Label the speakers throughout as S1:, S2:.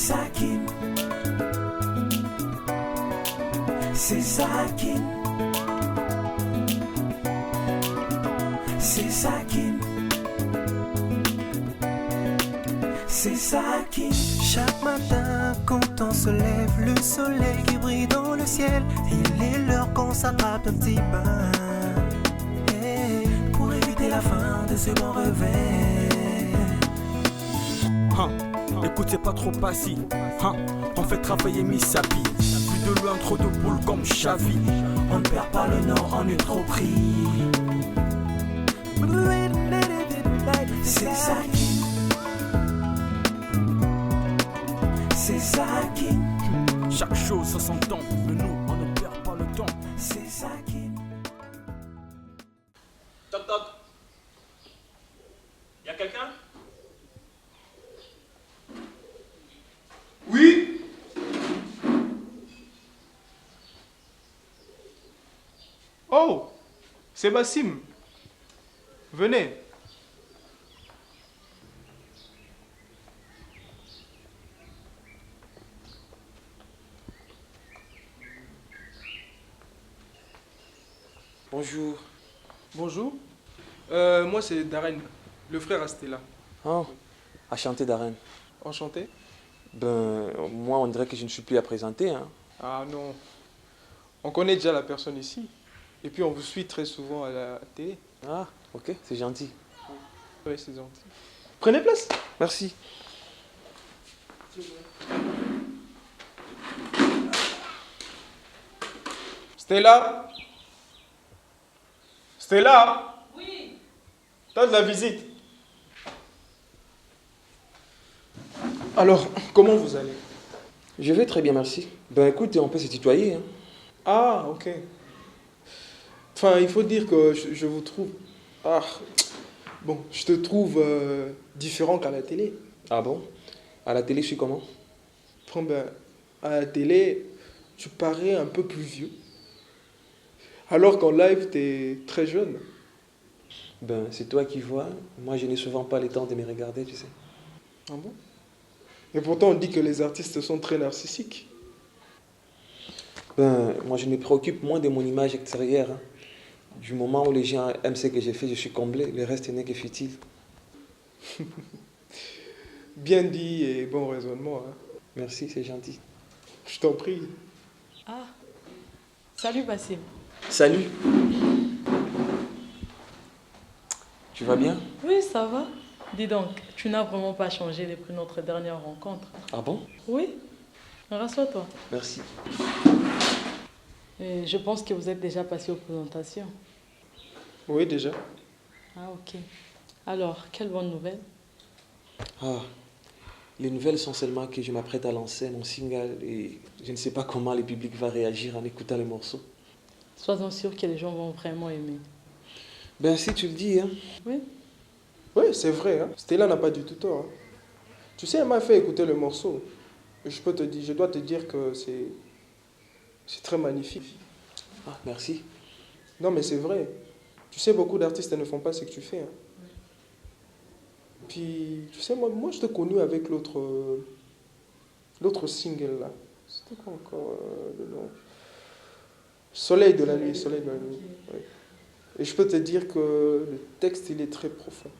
S1: Sakin. C'est Sakin. C'est Sakin. C'est Sakin.
S2: Chaque matin quand on se lève, le soleil qui brille dans le ciel, il est l'heure qu'on s'attrape un petit bain, hey, pour éviter la fin de ce bon réveil.
S3: Écoute, c'est pas trop passif. On fait travailler Misapi. Plus de loin, trop de boules comme Xavi.
S1: On ne perd pas le nord, on est trop pris. C'est Sakin. C'est Sakin.
S3: Chaque chose ça s'entend, mais nous, on ne perd pas le temps.
S1: C'est Sakin.
S3: Toc toc. Y'a quelqu'un?
S4: Oui. Oh, c'est Bassim. Venez.
S5: Bonjour.
S4: Bonjour. Moi c'est Darren, le frère à Stella.
S5: Oh, enchanté Darren.
S4: Enchanté.
S5: Ben, moi on dirait que je ne suis plus à présenter. Hein.
S4: Ah non. On connaît déjà la personne ici. Et puis on vous suit très souvent à la télé.
S5: Ah, ok, c'est gentil.
S4: Oui, c'est gentil. Prenez place.
S5: Merci.
S4: Stella. Stella. Oui. T'as de la visite. Alors, comment vous allez?
S5: Je vais très bien, merci. Ben écoute, on peut se tutoyer. Hein.
S4: Ah, ok. Enfin, il faut dire que je vous trouve... Ah, bon, je te trouve différent qu'à la télé.
S5: Ah bon? À la télé, je suis comment?
S4: Enfin, ben, à la télé, tu parais un peu plus vieux. Alors qu'en live, t'es très jeune.
S5: Ben, c'est toi qui vois. Moi, je n'ai souvent pas le temps de me regarder, tu sais.
S4: Ah bon? Et pourtant, on dit que les artistes sont très narcissiques.
S5: Ben, moi, je me préoccupe moins de mon image extérieure. Hein. Du moment où les gens aiment ce que j'ai fait, je suis comblé. Le reste n'est que futile.
S4: Bien dit et bon raisonnement. Hein.
S5: Merci, c'est gentil.
S4: Je t'en prie.
S6: Ah, salut Bassim.
S5: Salut. Tu vas bien?
S6: Oui, ça va. Dis donc, tu n'as vraiment pas changé depuis notre dernière rencontre.
S5: Ah bon?
S6: Oui, rassois-toi.
S5: Merci.
S6: Et je pense que vous êtes déjà passé aux présentations.
S4: Oui, déjà.
S6: Ah, ok. Alors, quelle bonne nouvelle?
S5: Ah, les nouvelles sont seulement que je m'apprête à lancer mon single et je ne sais pas comment le public va réagir en écoutant les morceaux.
S6: Sois-en sûr que les gens vont vraiment aimer.
S5: Ben si tu le dis, hein.
S6: Oui?
S4: Oui, c'est vrai. Hein. Stella n'a pas du tout tort. Hein. Tu sais, elle m'a fait écouter le morceau. Et je dois te dire que c'est très magnifique.
S5: Ah, merci.
S4: Non, mais c'est vrai. Tu sais, beaucoup d'artistes ne font pas ce que tu fais. Hein. Puis, tu sais, moi je t'ai connu avec l'autre single là. C'était quoi encore le nom? Soleil de la nuit, Soleil de la nuit. Oui. Et je peux te dire que le texte, il est très profond.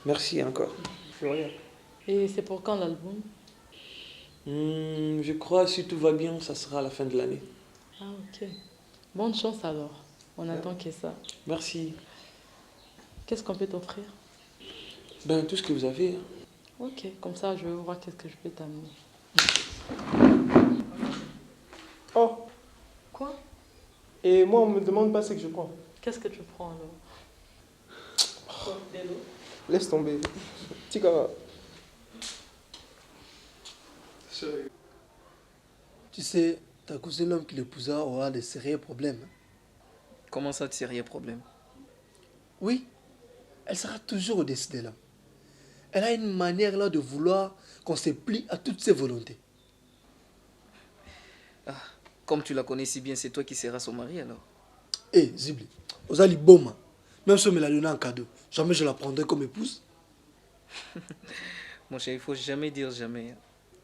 S5: Merci encore.
S4: De rien.
S6: Et c'est pour quand l'album?
S5: Je crois, si tout va bien, ça sera à la fin de l'année.
S6: Ah, ok. Bonne chance alors. On attend que ça.
S5: Merci.
S6: Qu'est-ce qu'on peut t'offrir?
S5: Ben, tout ce que vous avez. Hein.
S6: Ok, comme ça je vais voir qu'est-ce que je peux t'amener.
S4: Oh,
S6: Quoi?
S4: et moi, on me demande pas ce que je prends.
S6: Qu'est-ce que tu prends alors? De l'eau?
S4: Laisse tomber. Tika.
S7: Tu sais, ta cousine, l'homme qui l'épousa, aura de sérieux problèmes.
S8: Comment ça, de sérieux problème?
S7: Oui, elle sera toujours au-dessus de l'homme. Elle a une manière là de vouloir qu'on se plie à toutes ses volontés.
S8: Ah, comme tu la connais si bien, c'est toi qui seras son mari alors?
S7: Eh, Zibli, Ozali Boma, même si on me l'a donné en cadeau, jamais je la prendrai comme épouse.
S8: Mon cher, il faut jamais dire jamais.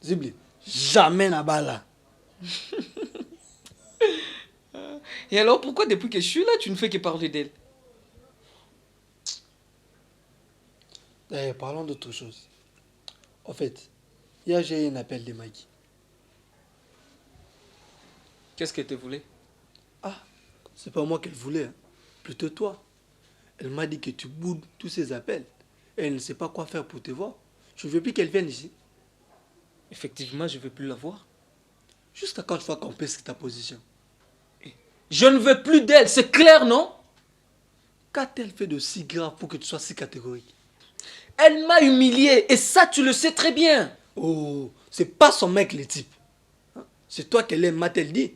S7: Zibli, jamais là-bas là.
S8: Et alors, pourquoi depuis que je suis là, tu ne fais que parler d'elle?
S7: Parlons d'autre chose. En fait, hier j'ai eu un appel de Maggie.
S8: Qu'est-ce qu'elle te voulait?
S7: Ah, c'est pas moi qu'elle voulait, hein. Plutôt toi. Elle m'a dit que tu boudes tous ces appels. Et elle ne sait pas quoi faire pour te voir. Je ne veux plus qu'elle vienne ici.
S8: Effectivement, je ne veux plus la voir.
S7: Jusqu'à quand tu vas camper sur ta position?
S8: Je ne veux plus d'elle, c'est clair, non?
S7: Qu'a-t-elle fait de si grave pour que tu sois si catégorique?
S8: Elle m'a humilié, et ça, tu le sais très bien.
S7: Oh, c'est pas son mec le type. Hein? C'est toi qu'elle aime, m'a-t-elle dit?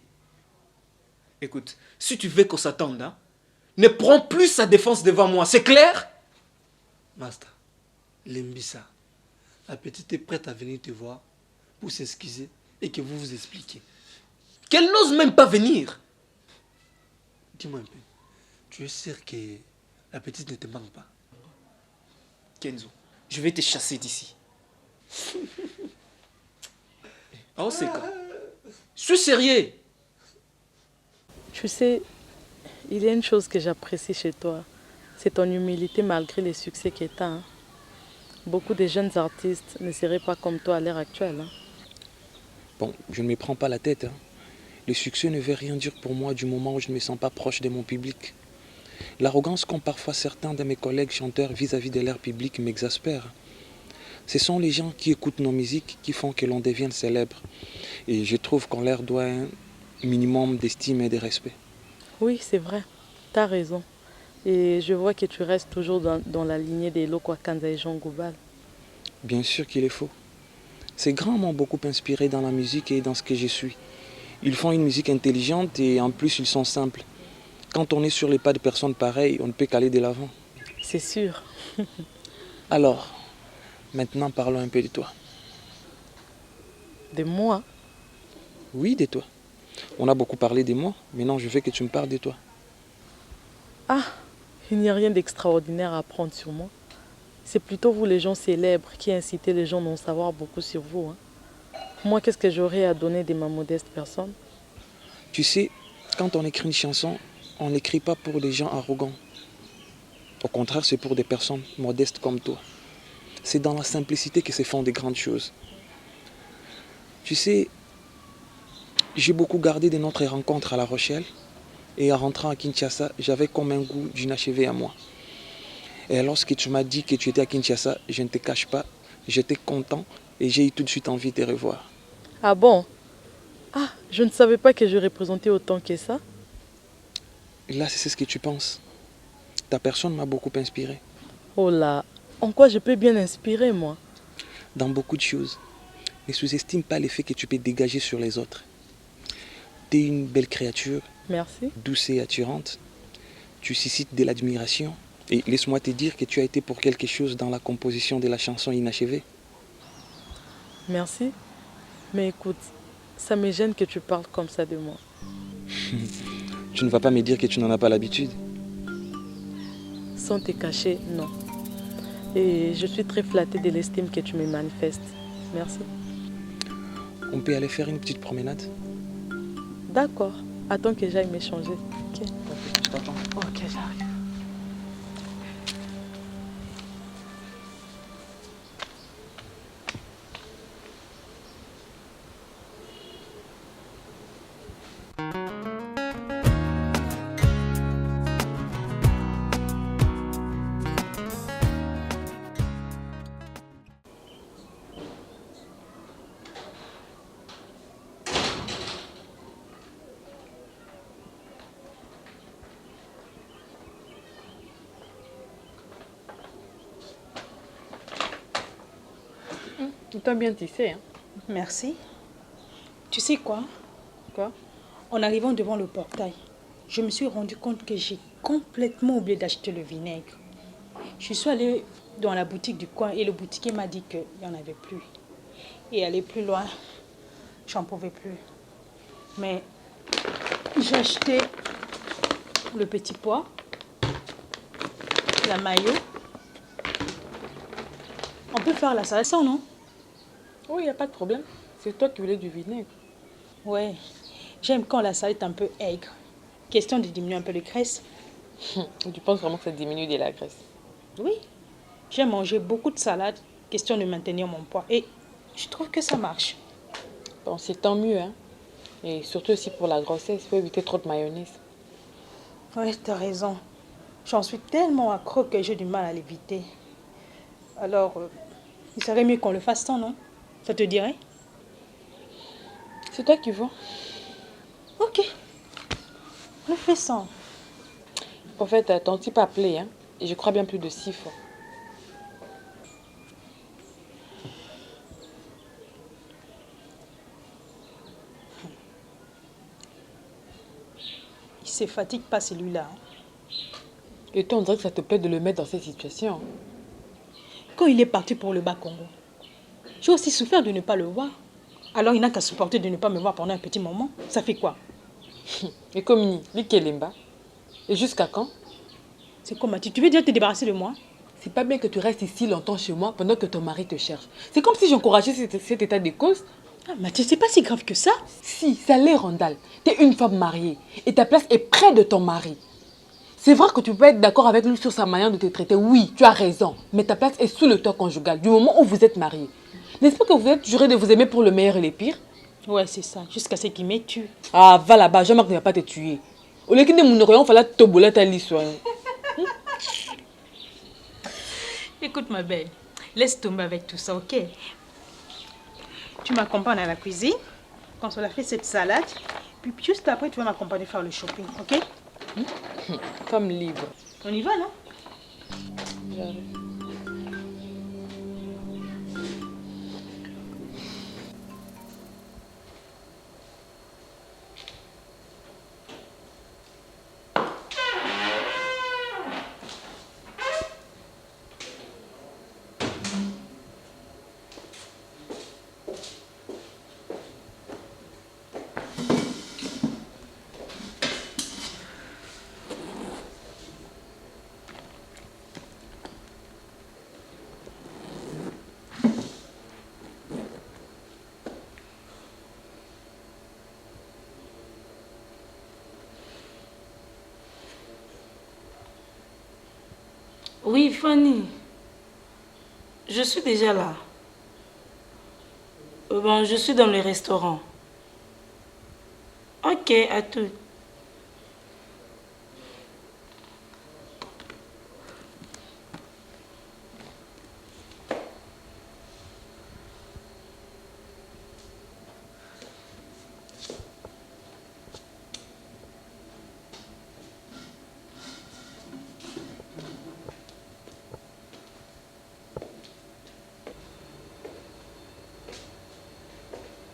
S8: Écoute, si tu veux qu'on s'attende, hein, ne prends plus sa défense devant moi, c'est clair?
S7: Master, Lembissa, la petite est prête à venir te voir pour s'excuser et que vous vous expliquiez.
S8: Qu'elle n'ose même pas venir.
S7: Dis-moi un peu, tu es sûr que la petite ne te manque pas?
S8: Kenzo, je vais te chasser d'ici. Oh, c'est quoi? Je suis sérieux.
S6: Tu sais, il y a une chose que j'apprécie chez toi. C'est ton humilité malgré les succès que tu as. Hein. Beaucoup de jeunes artistes ne seraient pas comme toi à l'heure actuelle. Hein.
S5: Bon, je ne me prends pas la tête. Hein. Le succès ne veut rien dire pour moi du moment où je ne me sens pas proche de mon public. L'arrogance qu'ont parfois certains de mes collègues chanteurs vis-à-vis de leur public m'exaspère. Ce sont les gens qui écoutent nos musiques qui font que l'on devienne célèbre. Et je trouve qu'on leur doit un minimum d'estime et de respect.
S6: Oui, c'est vrai. Tu as raison. Et je vois que tu restes toujours dans la lignée des Lokwa Kanza et Jean Goubal.
S5: Bien sûr qu'il est faux. Ces grands m'ont beaucoup inspiré dans la musique et dans ce que je suis. Ils font une musique intelligente et en plus ils sont simples. Quand on est sur les pas de personnes pareilles, on ne peut qu'aller de l'avant.
S6: C'est sûr.
S5: Alors, maintenant parlons un peu de toi.
S6: De moi?
S5: Oui, de toi. On a beaucoup parlé de moi, maintenant je veux que tu me parles de toi.
S6: Ah, il n'y a rien d'extraordinaire à apprendre sur moi. C'est plutôt vous les gens célèbres qui incitez les gens à en savoir beaucoup sur vous. Hein. Moi, qu'est-ce que j'aurais à donner de ma modeste personne?
S5: Tu sais, quand on écrit une chanson, on n'écrit pas pour des gens arrogants. Au contraire, c'est pour des personnes modestes comme toi. C'est dans la simplicité que se font des grandes choses. Tu sais, j'ai beaucoup gardé de notre rencontre à La Rochelle. Et en rentrant à Kinshasa, j'avais comme un goût d'inachevé à moi. Et lorsque tu m'as dit que tu étais à Kinshasa, je ne te cache pas, j'étais content et j'ai eu tout de suite envie de te revoir.
S6: Ah bon? Ah, je ne savais pas que je représentais autant que ça.
S5: Là, c'est ce que tu penses. Ta personne m'a beaucoup inspiré.
S6: Oh là, en quoi je peux bien inspirer, moi?
S5: Dans beaucoup de choses. Ne sous-estime pas l'effet que tu peux dégager sur les autres. Tu es une belle créature.
S6: Merci.
S5: Douce et attirante. Tu suscites de l'admiration. Et laisse-moi te dire que tu as été pour quelque chose dans la composition de la chanson inachevée.
S6: Merci. Mais écoute, ça me gêne que tu parles comme ça de moi.
S5: Tu ne vas pas me dire que tu n'en as pas l'habitude.
S6: Sans te cacher, non. Et je suis très flattée de l'estime que tu me manifestes. Merci.
S5: On peut aller faire une petite promenade?
S6: D'accord. Attends que j'aille m'échanger. Ok.
S5: Je t'attends.
S6: Ok, j'arrive.
S9: Tout a bien tissé. Hein?
S10: Merci. Tu sais quoi?
S9: Quoi?
S10: En arrivant devant le portail, je me suis rendu compte que j'ai complètement oublié d'acheter le vinaigre. Je suis allée dans la boutique du coin et le boutiquier m'a dit qu'il n'y en avait plus. Et aller plus loin, j'en pouvais plus. Mais j'ai acheté le petit pois, la mayo. On peut faire la salsa, non?
S9: Oui, il n'y a pas de problème. C'est toi qui voulais du vinaigre.
S10: Ouais, j'aime quand la salade est un peu aigre. Question de diminuer un peu de graisse.
S9: Tu penses vraiment que ça diminue de la graisse?
S10: Oui, j'ai mangé beaucoup de salade, question de maintenir mon poids. Et je trouve que ça marche.
S9: Bon, c'est tant mieux, hein. Et surtout aussi pour la grossesse, il faut éviter trop de mayonnaise.
S10: Ouais, t'as raison. J'en suis tellement accro que j'ai du mal à l'éviter. Alors, il serait mieux qu'on le fasse sans, non? Ça te dirait?
S9: C'est toi qui vois.
S10: Ok. On le fait sans.
S9: En fait, ton type a appelé, hein. Et je crois bien plus de 6 fois.
S10: Il se fatigue pas celui-là.
S9: Et toi, on dirait que ça te plaît de le mettre dans cette situation.
S10: Quand il est parti pour le Bas-Congo, j'ai aussi souffert de ne pas le voir. Alors il n'a qu'à supporter de ne pas me voir pendant un petit moment. Ça fait quoi?
S9: Et Komini, lui qui est Lemba. Et jusqu'à quand?
S10: C'est comme tu veux déjà te débarrasser de moi?
S9: C'est pas bien que tu restes ici longtemps chez moi pendant que ton mari te cherche. C'est comme si j'encourageais cet état de cause.
S10: Ah, Mathieu, c'est pas si grave que ça.
S9: Si, ça l'est, Randall. T'es une femme mariée et ta place est près de ton mari. C'est vrai que tu peux être d'accord avec lui sur sa manière de te traiter. Oui, tu as raison. Mais ta place est sous le toit conjugal du moment où vous êtes mariés. N'est-ce pas que vous êtes juré de vous aimer pour le meilleur et le pire?
S10: Ouais, c'est ça. Jusqu'à ce qu'il me tue.
S9: Ah, va là-bas. Jean-Marc ne va pas te tuer. Au lieu qu'il ne m'honorait, il fallait te boler ta liste.
S10: Écoute, ma belle, laisse tomber avec tout ça, ok? Tu m'accompagnes à la cuisine, quand on a fait cette salade, puis juste après, tu vas m'accompagner faire le shopping, ok?
S9: Femme libre.
S10: On y va, non?
S9: J'arrive.
S11: Oui, Fanny. Je suis déjà là. Bon, je suis dans le restaurant. Ok, à tout.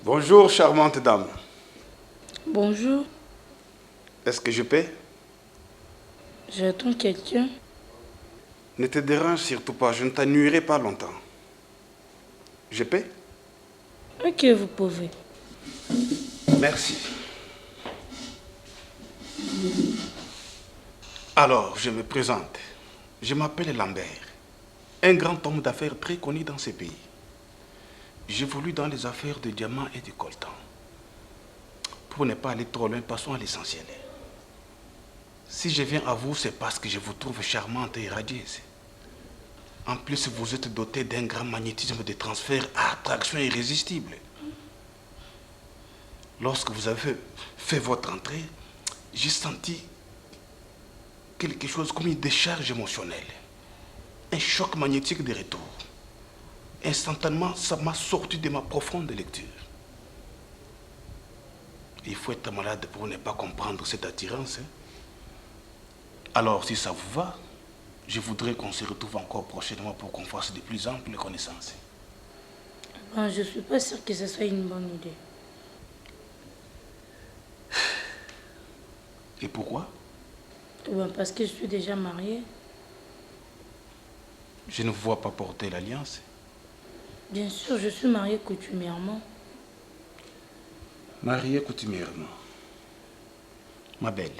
S12: Bonjour, charmante dame.
S11: Bonjour,
S12: Est-ce que je paie?
S11: j'attends quelqu'un.
S12: Ne te dérange surtout pas, je ne t'ennuierai pas longtemps. Je paie?
S11: Ok, vous pouvez.
S12: Merci. Alors, je me présente. Je m'appelle Lambert, un grand homme d'affaires très connu dans ce pays. J'évolue dans les affaires de diamants et de coltan. Pour ne pas aller trop loin, passons à l'essentiel. Si je viens à vous, c'est parce que je vous trouve charmante et radieuse. En plus, vous êtes doté d'un grand magnétisme de transfert à attraction irrésistible. Lorsque vous avez fait votre entrée, j'ai senti quelque chose comme une décharge émotionnelle. Un choc magnétique de retour. Instantanément, ça m'a sorti de ma profonde lecture. Il faut être malade pour ne pas comprendre cette attirance. Alors, si ça vous va, je voudrais qu'on se retrouve encore prochainement pour qu'on fasse de plus amples connaissances.
S11: Bon, je suis pas sûre que ce soit une bonne idée.
S12: Et pourquoi?
S11: Bon, parce que je suis déjà mariée.
S12: Je ne vois pas porter l'alliance.
S11: Bien sûr, je suis mariée coutumièrement.
S12: Mariée coutumièrement. Ma belle,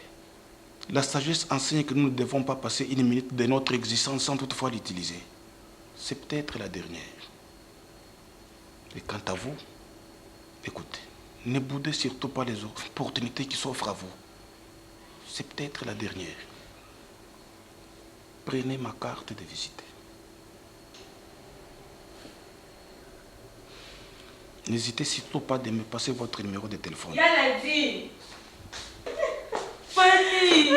S12: la sagesse enseigne que nous ne devons pas passer une minute de notre existence sans toutefois l'utiliser. C'est peut-être la dernière. Et quant à vous, Écoutez, ne boudez surtout pas les opportunités qui s'offrent à vous. C'est peut-être la dernière. Prenez ma carte de visite. N'hésitez surtout pas de me passer votre numéro de téléphone.
S11: Y'a dit Fanny.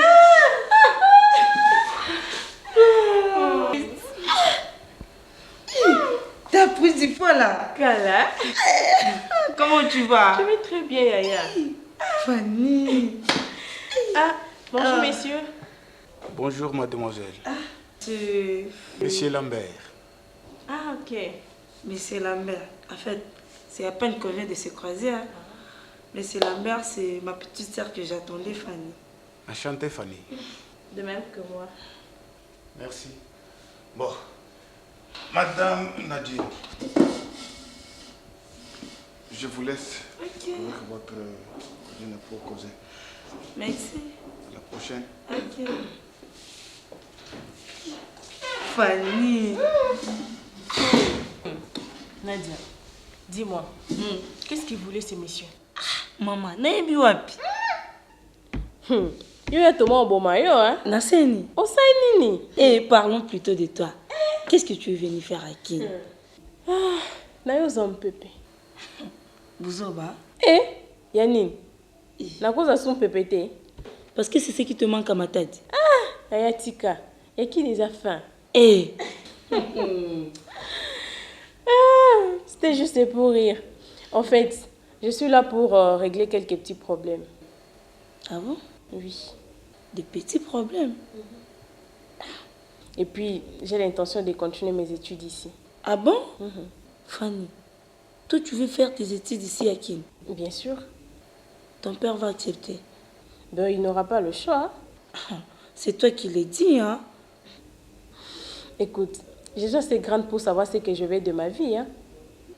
S11: T'as pris du poids là.
S6: Kala.
S11: Comment tu vas?
S6: Je vais très bien, Yaya.
S11: Fanny.
S6: Ah, bonjour messieurs.
S12: Bonjour mademoiselle.
S11: Tu...
S12: Monsieur Lambert.
S6: Ah, ok.
S11: Monsieur Lambert, en fait, c'est à peine qu'on vient de se croiser. Hein. Monsieur Lambert, c'est ma petite sœur que j'attendais, Fanny.
S12: Enchantée, Fanny.
S6: De même que moi.
S12: Merci. Bon. Madame Nadine, je vous laisse avec votre jeune pour causer.
S11: Merci.
S12: À la prochaine.
S11: Ok. Fanny.
S6: Nadia, dis-moi, qu'est-ce qu'ils voulaient ces messieurs?
S11: Maman, naebi wapi?
S6: Yo ya Thomas Obomayo, hein?
S11: Naseni.
S6: Osainini.
S11: Et parlons plutôt de toi. Qu'est-ce que tu es venu faire à qui?
S6: Nayo Zompépé.
S11: Bouzoba.
S6: Yanine. Na cause à son pépété.
S11: Parce que c'est ce qui te manque à ma tête.
S6: Yaya Tika. Y'a qui les a faim? C'était juste pour rire. En fait, je suis là pour régler quelques petits problèmes.
S11: Ah bon?
S6: Oui.
S11: Des petits problèmes?
S6: Et puis, j'ai l'intention de continuer mes études ici.
S11: Ah bon? Fanny, toi tu veux faire tes études ici à Kin?
S6: Bien sûr.
S11: Ton père va accepter?
S6: Ben, il n'aura pas le choix.
S11: C'est toi qui l'as dit, hein?
S6: Écoute, j'ai déjà assez grande pour savoir ce que je vais de ma vie, hein?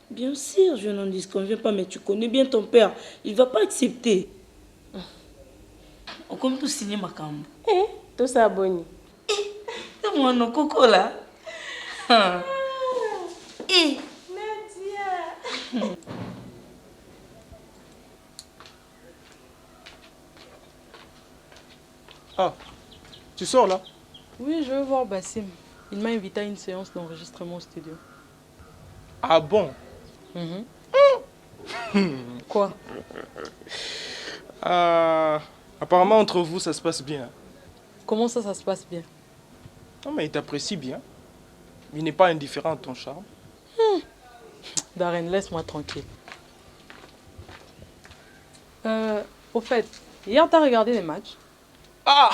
S11: Bien sûr, je n'en disconviens pas, mais tu connais bien ton père. Il ne va pas accepter. On compte tout signer ma cambre.
S6: Tout ça, Bonnie.
S11: C'est moi, non, coco, là.
S6: Nadia.
S4: Ah, tu sors là?
S6: Oui, je veux voir Bassim. Il m'a invité à une séance d'enregistrement au studio.
S4: Ah bon?
S6: Quoi?
S4: Apparemment, entre vous, ça se passe bien.
S6: Comment ça se passe bien?
S4: Non, mais il t'apprécie bien. Il n'est pas indifférent à ton charme.
S6: Darren, laisse-moi tranquille. Au fait, hier, t'as regardé les matchs?
S4: Ah!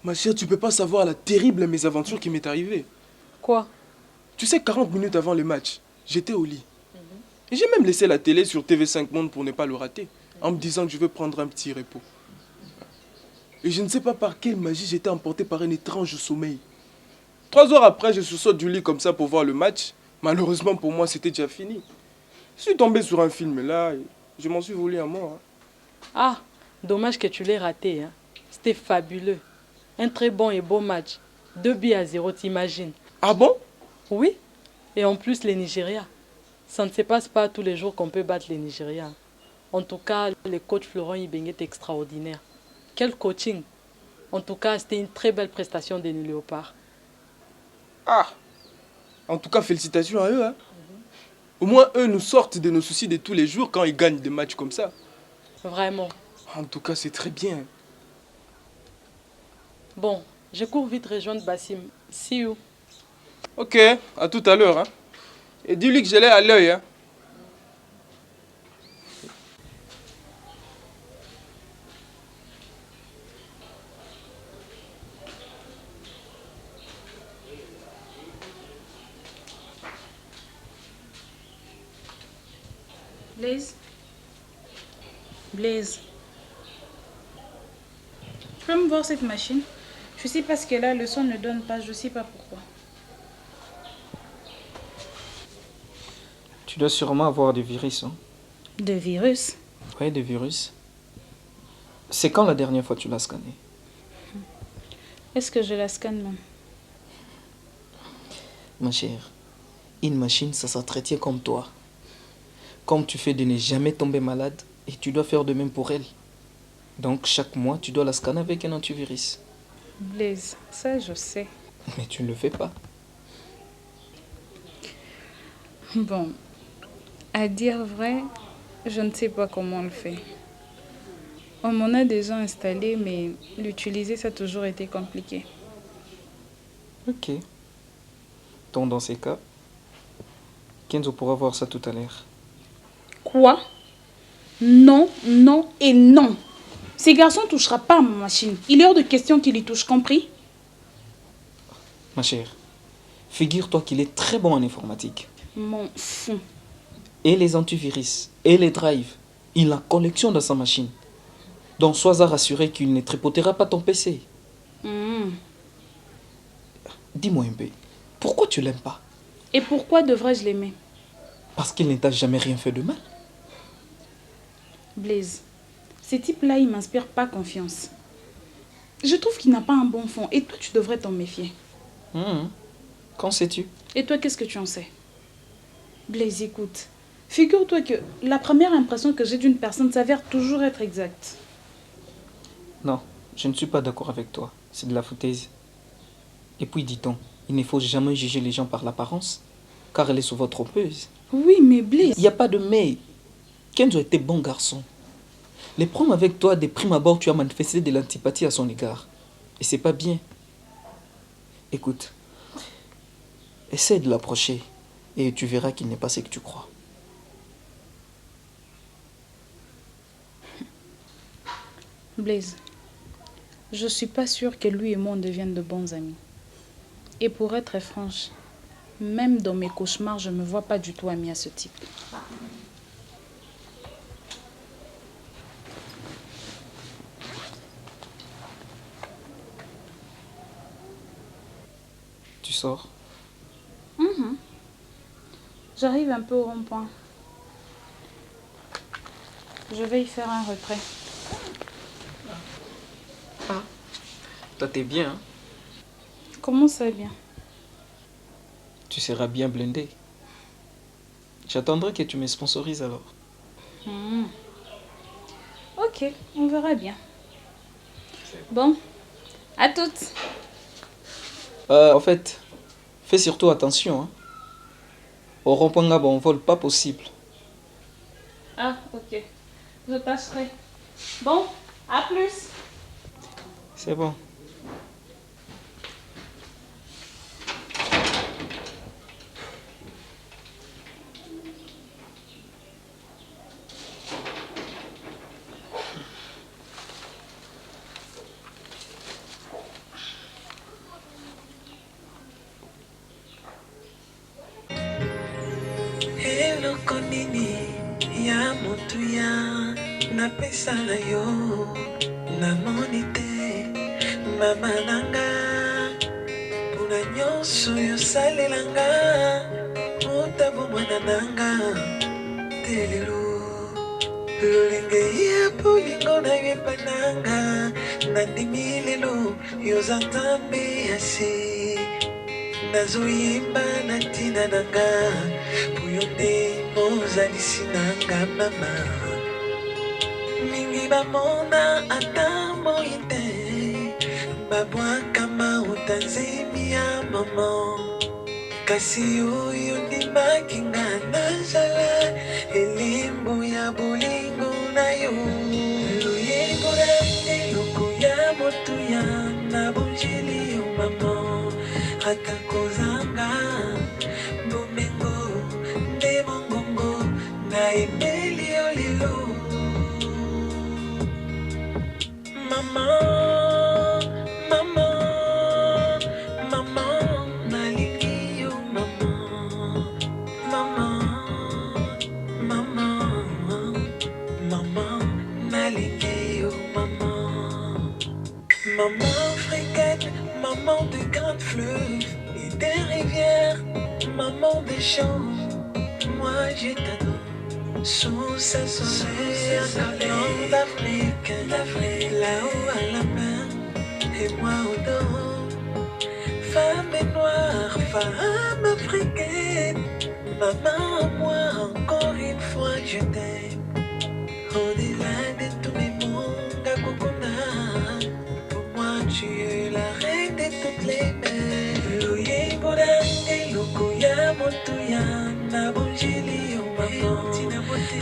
S4: Ma chère, tu peux pas savoir la terrible mésaventure qui m'est arrivée.
S6: Quoi?
S4: Tu sais, 40 minutes avant le match, j'étais au lit. Et j'ai même laissé la télé sur TV5 Monde pour ne pas le rater, en me disant que je veux prendre un petit repos. Et je ne sais pas par quelle magie j'étais emporté par un étrange sommeil. 3 heures après, je saute du lit comme ça pour voir le match. Malheureusement pour moi, c'était déjà fini. Je suis tombé sur un film là et je m'en suis volé à moi.
S6: Ah, dommage que tu l'aies raté. Hein. C'était fabuleux. Un très bon et beau match. 2-0, t'imagines?
S4: Ah bon?
S6: Oui. Et en plus, les Nigeria. Ça ne se passe pas tous les jours qu'on peut battre les Nigeria. En tout cas, le coach Florent Ibenge est extraordinaire. Quel coaching! En tout cas, c'était une très belle prestation des Léopards.
S4: Ah! En tout cas, félicitations à eux. Hein. Au moins, eux nous sortent de nos soucis de tous les jours quand ils gagnent des matchs comme ça.
S6: Vraiment.
S4: En tout cas, c'est très bien.
S6: Bon, je cours vite rejoindre Bassim. See you.
S4: Ok, à tout à l'heure. Hein. Et dis-lui que je l'ai à l'œil. Hein.
S10: Blaise. Blaise. Tu peux me voir cette machine? Je sais pas ce qu'elle a, le son ne donne pas, je sais pas pourquoi.
S8: Tu dois sûrement avoir des virus. Hein?
S10: Des virus?
S8: Oui, des virus. C'est quand la dernière fois que tu l'as scanné?
S10: Est-ce que je la scanne, maman?
S8: Ma chère, une machine, ça s'entretient comme toi. comme tu fais de ne jamais tomber malade, et tu dois faire de même pour elle. Donc chaque mois, tu dois la scanner avec un antivirus.
S10: Blaise, ça je sais.
S8: Mais tu ne le fais pas.
S10: Bon, à dire vrai, je ne sais pas comment on le fait. On m'en a déjà installé, mais l'utiliser, ça a toujours été compliqué.
S8: Ok. Donc dans ces cas, Kenzo pourra voir ça tout à l'heure.
S10: Quoi? Non, non et non. Ces garçons ne touchera pas à ma machine. Il est hors de question qu'il y touche, compris?
S8: Ma chère, figure-toi qu'il est très bon en informatique.
S10: Mon fou.
S8: Et les antivirus, et les drives, il a collection dans sa machine. Donc sois rassuré qu'il ne tripotera pas ton PC. Dis-moi un peu, pourquoi tu l'aimes pas?
S10: Et pourquoi devrais-je l'aimer?
S8: Parce qu'il ne t'a jamais rien fait de mal.
S10: Blaise, ce type-là, il ne m'inspire pas confiance. Je trouve qu'il n'a pas un bon fond et toi, tu devrais t'en méfier.
S8: Qu'en sais-tu?
S10: Et toi, qu'est-ce que tu en sais? Blaise, écoute, figure-toi que la première impression que j'ai d'une personne s'avère toujours être exacte.
S8: Non, je ne suis pas d'accord avec toi. C'est de la foutaise. Et puis, dit-on, il ne faut jamais juger les gens par l'apparence, car elle est souvent trompeuse.
S10: Oui, mais Blaise...
S8: Il n'y a pas de mais. Kenzo était bon garçon. Les problèmes avec toi, de prime abord, tu as manifesté de l'antipathie à son égard. Et c'est pas bien. Écoute, essaie de l'approcher et tu verras qu'il n'est pas ce que tu crois.
S10: Blaise, je suis pas sûre que lui et moi on deviennent de bons amis. Et pour être franche, même dans mes cauchemars, je me vois pas du tout amie à ce type.
S8: Tu sors?
S10: J'arrive un peu au rond-point. Je vais y faire un retrait.
S8: Ah, toi t'es bien, hein?
S10: Comment ça bien?
S8: Tu seras bien blindé. J'attendrai que tu me sponsorises alors.
S10: Ok, on verra bien. Bon, à toutes.
S8: En fait, fais surtout attention, hein. Au rond-point là-bas, on vole pas possible.
S10: Ah, ok. Je tâcherai. Bon, à plus.
S8: C'est bon.
S2: eloko nini ya motu ya napesa na yo namoni te mama nanga mpona nyonso yosalelanga otabo mwana nanga te lelo lolenge ya bolingo na yo epananga nandimi lelo yoza nzambe ya se nazoyemba na ntina nanga po yo nde mozalisi nanga mama mingi bamona ata moi te babwakama otanzemi ya mama kasi oyo ndimaki nga nazala elembo ya bolingo na yo loyengo na eloko ya motuya na bonjeli yo mama ata kozanga bomengo nde mongongo na emeli yo lelo mama mama mama nalingi yo mama mama mama mama nalingi yo mama maman africaine maman de grandes fleuves et des rivières maman des champs moi je t'adore sous sa soleil d'Afrique là-haut à la main et moi au dos femme noire femme africaine Maman, moi, encore une fois, je t'aime. Au-delà de tous mes mondes, à Kokona. Pour moi, tu es la reine de toutes les mères. Loye Bodange, Lokoya, Motoya, Nabonjeli, Maman, Tina Bote,